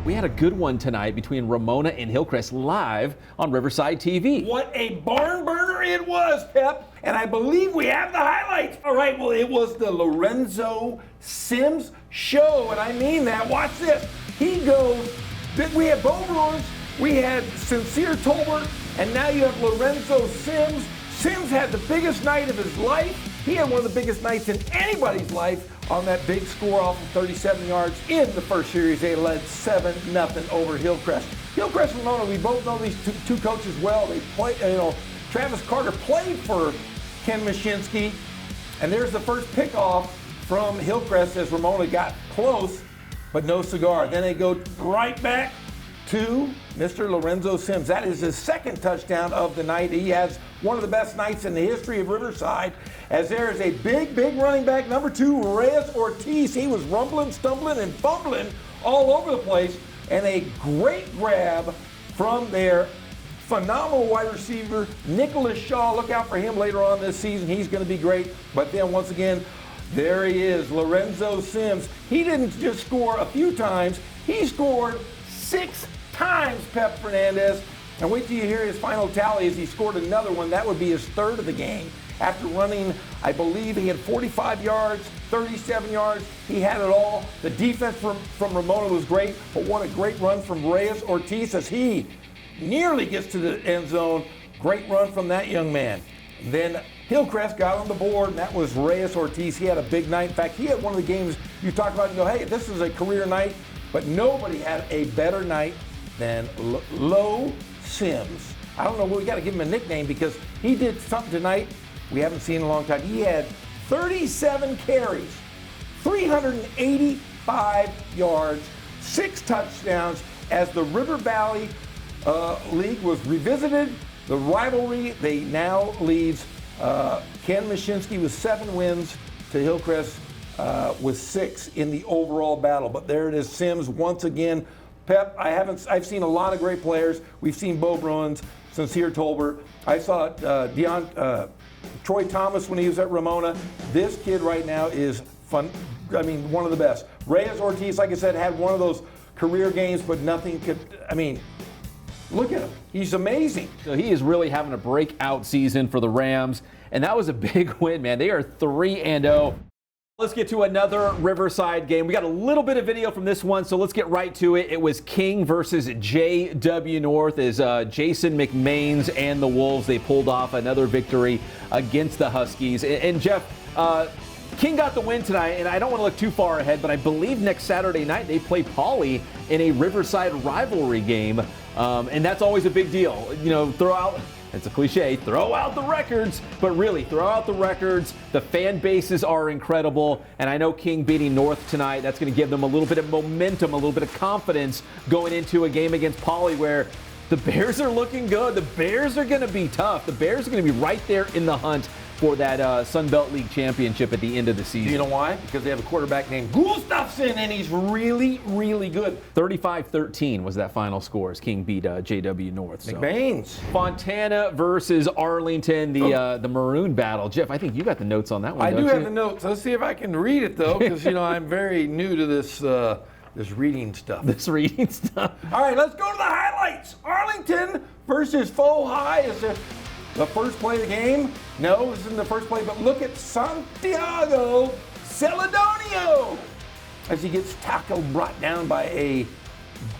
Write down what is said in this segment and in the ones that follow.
We had a good one tonight between Ramona and Hillcrest live on Riverside TV. What a barn burner it was, Pep. And I believe we have the highlights. All right, well, it was the Lorenzo Sims show. And I mean that. Watch this. He goes, we had Bo Bruins, we had Sincere Tolbert, and now you have Lorenzo Sims. Sims had the biggest night of his life. He had one of the biggest nights in anybody's life on that big score off of 37 yards in the first series. They led 7-0 over Hillcrest. Hillcrest and Ramona, we both know these two coaches well. They play, Travis Carter played for Ken Mashinsky, and there's the first pickoff from Hillcrest as Ramona got close, but no cigar. Then they go right back to Mr. Lorenzo Sims. That is his second touchdown of the night. He has one of the best nights in the history of Riverside, as there is a big running back, number 2, Reyes Ortiz. He was rumbling, stumbling, and fumbling all over the place, and a great grab from their phenomenal wide receiver, Nicholas Shaw. Look out for him later on this season. He's going to be great. But then once again, there he is, Lorenzo Sims. He didn't just score a few times. He scored 6 times, Pep Fernandez. And wait till you hear his final tally as he scored another one. That would be his third of the game. After running, I believe he had 45 yards, 37 yards. He had it all. The defense from Ramona was great, but what a great run from Reyes Ortiz as he nearly gets to the end zone. Great run from that young man. Then Hillcrest got on the board, and that was Reyes Ortiz. He had a big night. In fact, he had one of the games you talk about and go, hey, this is a career night. But nobody had a better night than Lo Sims. I don't know, we got to give him a nickname because he did something tonight we haven't seen in a long time. He had 37 carries, 385 yards, 6 touchdowns as the River Valley League was revisited. The rivalry, they now leads Ken Mashinsky with 7 wins to Hillcrest with 6 in the overall battle. But there it is, Sims once again. Pep, I've seen a lot of great players. We've seen Bo Bruins, Sincere Tolbert. I saw Troy Thomas when he was at Ramona. This kid right now is fun. I mean, one of the best. Reyes Ortiz, like I said, had one of those career games, but nothing could, look at him. He's amazing. So he is really having a breakout season for the Rams, and that was a big win, man. They are 3-0. Let's get to another Riverside game. We got a little bit of video from this one, so let's get right to it. It was King versus JW North as Jason McMains and the Wolves, they pulled off another victory against the Huskies. And Jeff, King got the win tonight, and I don't want to look too far ahead, but I believe next Saturday night they play Poly in a Riverside rivalry game, and that's always a big deal. It's a cliche, throw out the records, but really, throw out the records. The fan bases are incredible, and I know King beating North tonight, that's going to give them a little bit of momentum, a little bit of confidence going into a game against Poly where the Bears are looking good. The Bears are going to be tough. The Bears are going to be right there in the hunt for that Sun Belt League championship at the end of the season. Do you know why? Because they have a quarterback named Gustafson, and he's really, really good. 35-13 was that final score as King beat JW North. So. McMains. Fontana versus Arlington, the Maroon battle. Jeff, I think you got the notes on that one. I do have the notes. Let's see if I can read it, though, because, I'm very new to this reading stuff. This reading stuff. All right, let's go to the highlights. Arlington versus Faux High is the first play of the game. No, this isn't the first play, but look at Santiago Celedonio as he gets tackled, brought down by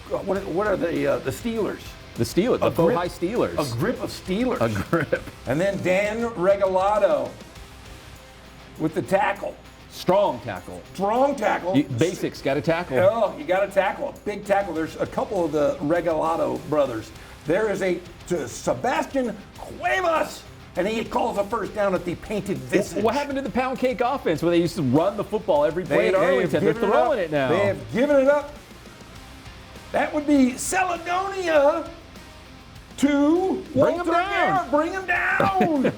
what are the Steelers? The Steelers, the Faux High Steelers. A grip of Steelers. A grip. And then Dan Regalado with the tackle. Strong tackle. Strong tackle. Basics, got to tackle. Oh, you got to tackle. A big tackle. There's a couple of the Regalado brothers. There is to Sebastian Cuevas, and he calls a first down at the Painted Visage. What happened to the pound cake offense where they used to run the football every play at Arlington? They're throwing it now. They have given it up. That would be Celedonia to bring him down. Bring him down.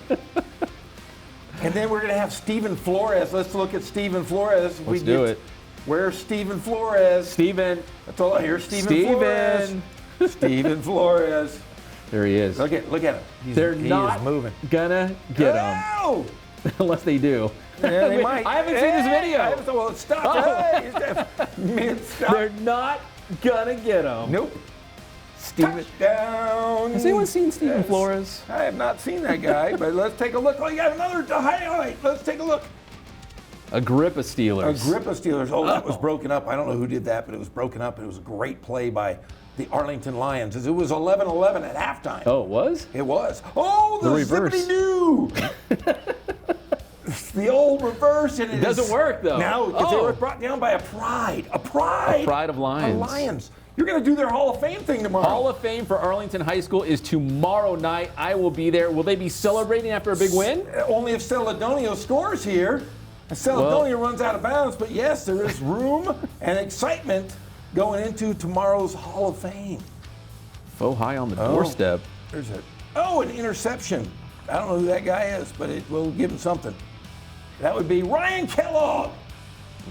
And then we're going to have Steven Flores. Let's look at Steven Flores. Let's do it. Where's Steven Flores? Steven. That's all I hear. Steven Flores. Steven Flores. There he is. Look at him. They're not gonna get him unless they do. Yeah, they might. I haven't seen this video. Well, stop. Mid-stop. They're not gonna get him. Nope. Steven. Touchdown. Has anyone seen Steven Yes. Flores? I have not seen that guy, but let's take a look. Oh, you got another highlight. Let's take a look. Agrippa Steelers. Agrippa Steelers. Oh, that was Oh. broken up. I don't know who did that, but it was broken up. It was a great play by the Arlington Lions. It was 11-11 at halftime. Oh, it was? It was. Oh, the reverse. zippity-doo. It's the old reverse. And it doesn't work, though. No, because they Oh. were brought down by a pride. A pride. A pride of Lions. A Lions. You're going to do their Hall of Fame thing tomorrow. Hall of Fame for Arlington High School is tomorrow night. I will be there. Will they be celebrating after a big win? Only if Celedonio scores here. And Celedonio runs out of bounds. But yes, there is room and excitement going into tomorrow's Hall of Fame. Faux high on the doorstep. There's an interception. I don't know who that guy is, but it will give him something. That would be Ryan Kellogg.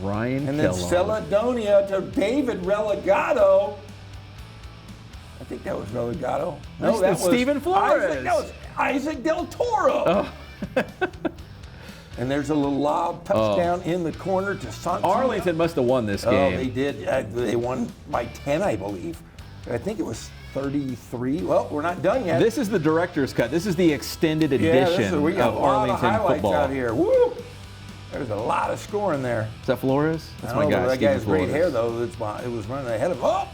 Ryan And then Kellogg. Celedonia to David Relegado. I think that was Relegado. No, that was Steven Flores. Isaac, that was Isaac Del Toro. Oh. And there's a little lob touchdown in the corner to Santos. Arlington must have won this Oh, game. they did. They won by 10, I believe. I think it was 33. Well, we're not done yet. This is the director's cut. This is the extended yeah, edition we got of a lot Arlington of highlights football. out here. Woo! There's a lot of scoring there. Is that Flores? That's I my don't know, guy. but that Steven guy's great Flores. hair, though. It was running ahead of him. Oh!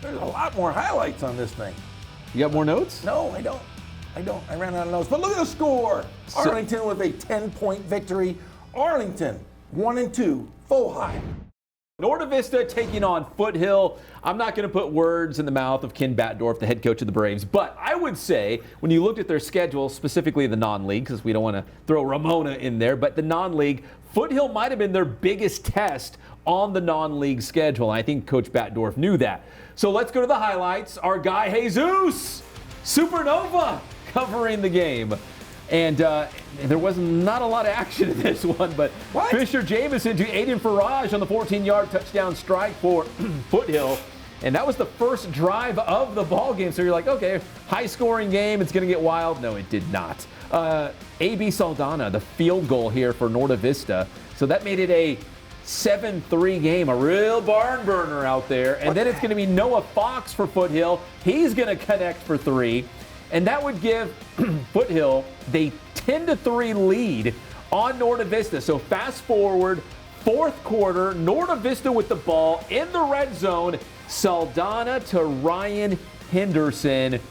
There's a lot more highlights on this thing. You got more notes? No, I don't. I ran out of notes. But look at the score. Arlington with a 10-point victory. Arlington, 1-2, full high. Norda Vista taking on Foothill. I'm not going to put words in the mouth of Ken Batdorf, the head coach of the Braves, but I would say when you looked at their schedule, specifically the non-league, because we don't want to throw Ramona in there, but the non-league, Foothill might have been their biggest test on the non-league schedule. And I think Coach Batdorf knew that. So let's go to the highlights. Our guy Jesus Supernova covering the game. And there was not a lot of action in this one, but What? Fisher Jamison to Aiden Farage on the 14-yard touchdown strike for Foothill. And that was the first drive of the ball game. So you're like, okay, high-scoring game. It's going to get wild. No, it did not. A.B. Saldana, the field goal here for Norda Vista. So that made it a 7-3 game, a real barn burner out there. And then it's going to be Noah Fox for Foothill. He's going to connect for 3. And that would give Foothill the 10-3 lead on Norda Vista. So fast forward, fourth quarter, Norda Vista with the ball in the red zone. Saldana to Ryan Henderson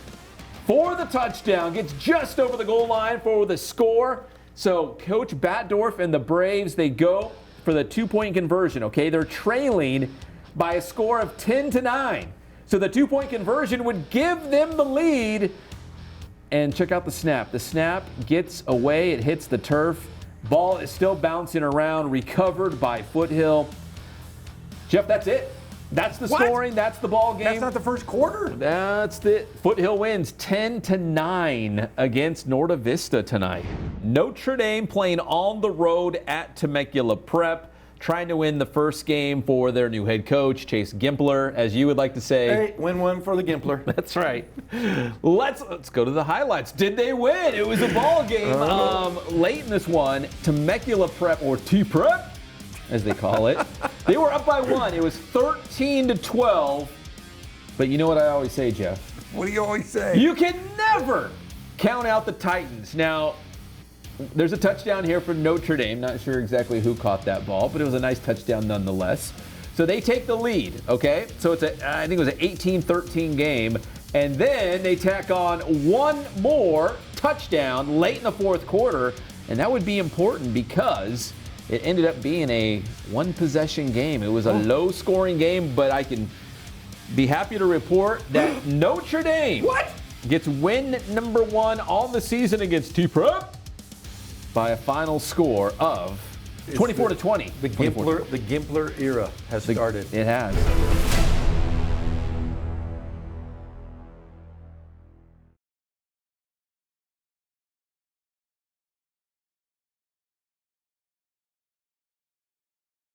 for the touchdown. Gets just over the goal line for the score. So Coach Batdorf and the Braves, they go for the 2-point conversion, okay? They're trailing by a score of 10-9. So the 2-point conversion would give them the lead. And check out the snap. The snap gets away. It hits the turf. Ball is still bouncing around, recovered by Foothill. Jeff, that's it. That's the What? scoring. That's the ball game. That's not the first quarter? That's it. Foothill wins 10-9 against Norda Vista tonight. Notre Dame playing on the road at Temecula Prep, trying to win the first game for their new head coach, Chase Gimpler, as you would like to say. Hey, win one for the Gimpler. That's right. Let's go to the highlights. Did they win? It was a ball game. Late in this one, Temecula Prep, or T-Prep, as they call it, they were up by 1. It was 13-12. But you know what I always say, Jeff? What do you always say? You can never count out the Titans. Now, there's a touchdown here for Notre Dame. Not sure exactly who caught that ball, but it was a nice touchdown nonetheless. So they take the lead, okay? So it's I think it was an 18-13 game. And then they tack on one more touchdown late in the fourth quarter. And that would be important because it ended up being a one-possession game. It was a low-scoring game, but I can be happy to report that Notre Dame gets win number 1 on the season against T-Prep by a final score of 24-20. The Gimpler era has started. It has.